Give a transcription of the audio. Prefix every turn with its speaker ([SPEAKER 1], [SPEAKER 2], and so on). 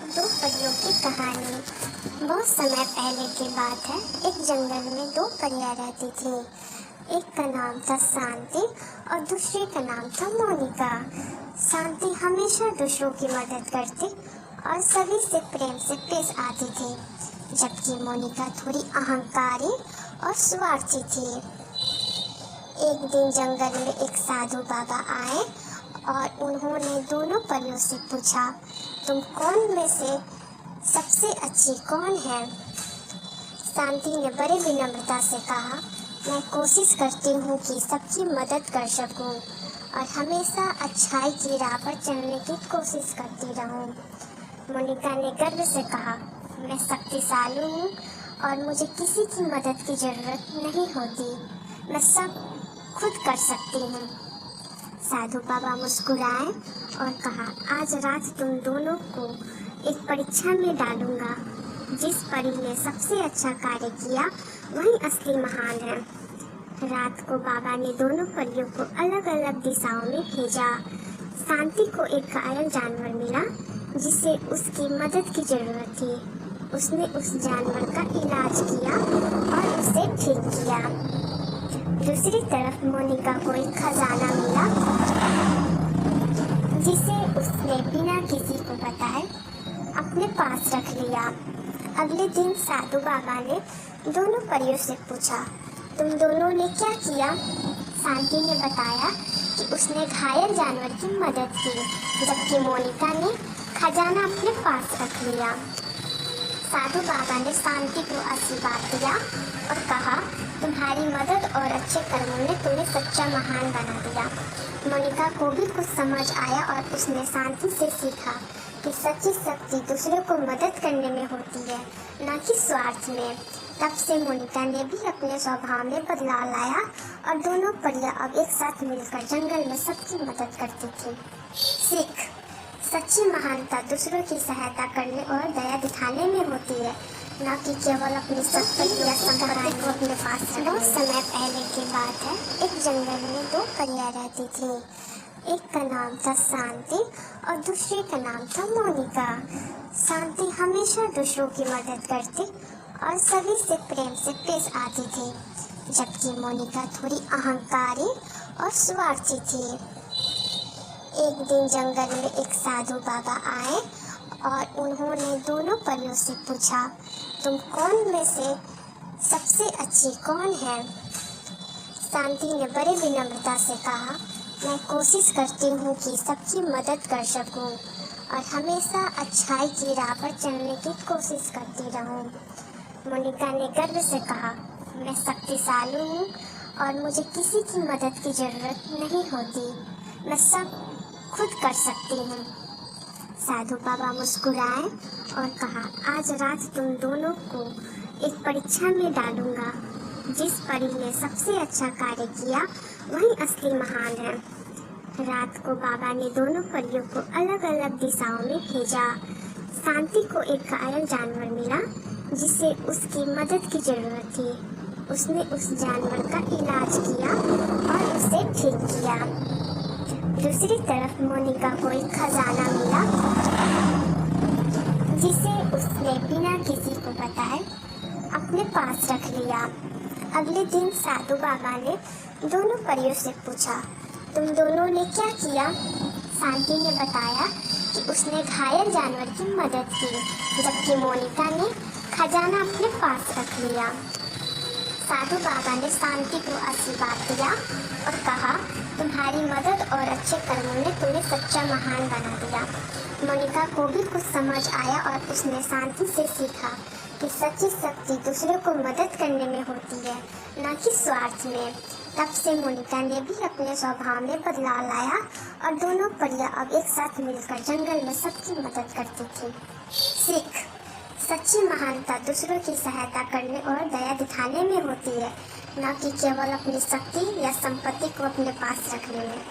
[SPEAKER 1] दो परियों की कहानी। बहुत समय पहले की बात है। एक जंगल में दो परियां रहती थी। एक का नाम था शांति और दूसरे का नाम था मोनिका। शांति हमेशा दूसरों की मदद करती और सभी से प्रेम से पेश आती थी, जबकि मोनिका थोड़ी अहंकारी और स्वार्थी थी। एक दिन जंगल में एक साधु बाबा आए और उन्होंने दोनों परियों से पूछा, तुम कौन में से सबसे अच्छी कौन है? शांति ने बड़े विनम्रता से कहा, मैं कोशिश करती हूँ कि सबकी मदद कर सकूँ और हमेशा अच्छाई की राह पर चलने की कोशिश करती रहूँ। मोनिका ने गर्व से कहा, मैं शक्तिशाली हूँ और मुझे किसी की मदद की जरूरत नहीं होती, मैं सब खुद कर सकती हूँ। साधु बाबा मुस्कुराए और कहा, आज रात तुम दोनों को एक परीक्षा में डालूंगा। जिस परी ने सबसे अच्छा कार्य किया वही असली महान है। रात को बाबा ने दोनों परियों को अलग अलग दिशाओं में भेजा। शांति को एक घायल जानवर मिला जिसे उसकी मदद की जरूरत थी। उसने उस जानवर का इलाज किया और उसे ठीक किया। दूसरी तरफ मोनिका को एक खजाना मिला जिसे उसने बिना किसी को बताए अपने पास रख लिया। अगले दिन साधु बाबा ने दोनों परियों से पूछा, तुम दोनों ने क्या किया? शांति ने बताया कि उसने घायल जानवर की मदद की, जबकि मोनिका ने खजाना अपने पास रख लिया। साधु बाबा ने शांति को आशीर्वाद दिया और कहा, तुम्हारी मदद और अच्छे कर्मों ने तुम्हें सच्चा महान बना दिया। मोनिका को भी कुछ समझ आया और उसने शांति से सीखा कि सच्ची शक्ति दूसरों को मदद करने में होती है, न कि स्वार्थ में। तब से मोनिका ने भी अपने स्वभाव में बदलाव लाया और दोनों परियां अब एक साथ मिलकर जंगल में सबकी मदद करती थी। सीख, सच्ची महानता दूसरों की सहायता करने और दया दिखाने में होती है, न कि केवल अपनी संपत्ति या संपत्ति को अपने पास रखने। बहुत समय पहले की बात है। एक जंगल में दो परियां रहती थी। एक का नाम था शांति और दूसरे का नाम था मोनिका। शांति हमेशा दूसरों की मदद करती और सभी से प्रेम से पेश आती थी, जबकि मोनिका थोड़ी अहंकारी और स्वार्थी थी। एक दिन जंगल में एक साधु बाबा आए और उन्होंने दोनों परियों से पूछा, तुम कौन में से सबसे अच्छी कौन है? शांति ने बड़े विनम्रता से कहा, मैं कोशिश करती हूँ कि सबकी मदद कर सकूँ और हमेशा अच्छाई की राह पर चलने की कोशिश करती रहूँ। मोनिका ने गर्व से कहा, मैं शक्तिशाली हूँ और मुझे किसी की मदद की जरूरत नहीं होती, मैं सब खुद कर सकती हूँ। साधु बाबा मुस्कुराए और कहा, आज रात तुम दोनों को एक परीक्षा में डालूंगा। जिस परी ने सबसे अच्छा कार्य किया वही असली महान है। रात को बाबा ने दोनों परियों को अलग अलग दिशाओं में भेजा। शांति को एक घायल जानवर मिला जिसे उसकी मदद की जरूरत थी। उसने उस जानवर का इलाज किया और उसे ठीक किया। दूसरी तरफ मोनिका को एक खजाना मिला जिसे उसने बिना किसी को बताए अपने पास रख लिया। अगले दिन साधु बाबा ने दोनों परियों से पूछा, तुम दोनों ने क्या किया? शांति ने बताया कि उसने घायल जानवर की मदद की, जबकि मोनिका ने खजाना अपने पास रख लिया। साधु बाबा ने शांति को आशीर्वाद दिया और कहा, तुम्हारी मदद और अच्छे कर्मों ने तुम्हें सच्चा महान बना दिया। मोनिका को भी कुछ समझ आया और उसने शांति से सीखा कि सच्ची शक्ति दूसरों को मदद करने में होती है, न कि स्वार्थ में। तब से मोनिका ने भी अपने स्वभाव में बदलाव लाया और दोनों परियां अब एक साथ मिलकर जंगल में सबकी मदद करती थी। सीख, सच्ची महानता दूसरों की सहायता करने और दया दिखाने में होती है, न कि केवल अपनी शक्ति या संपत्ति को अपने पास रखने में।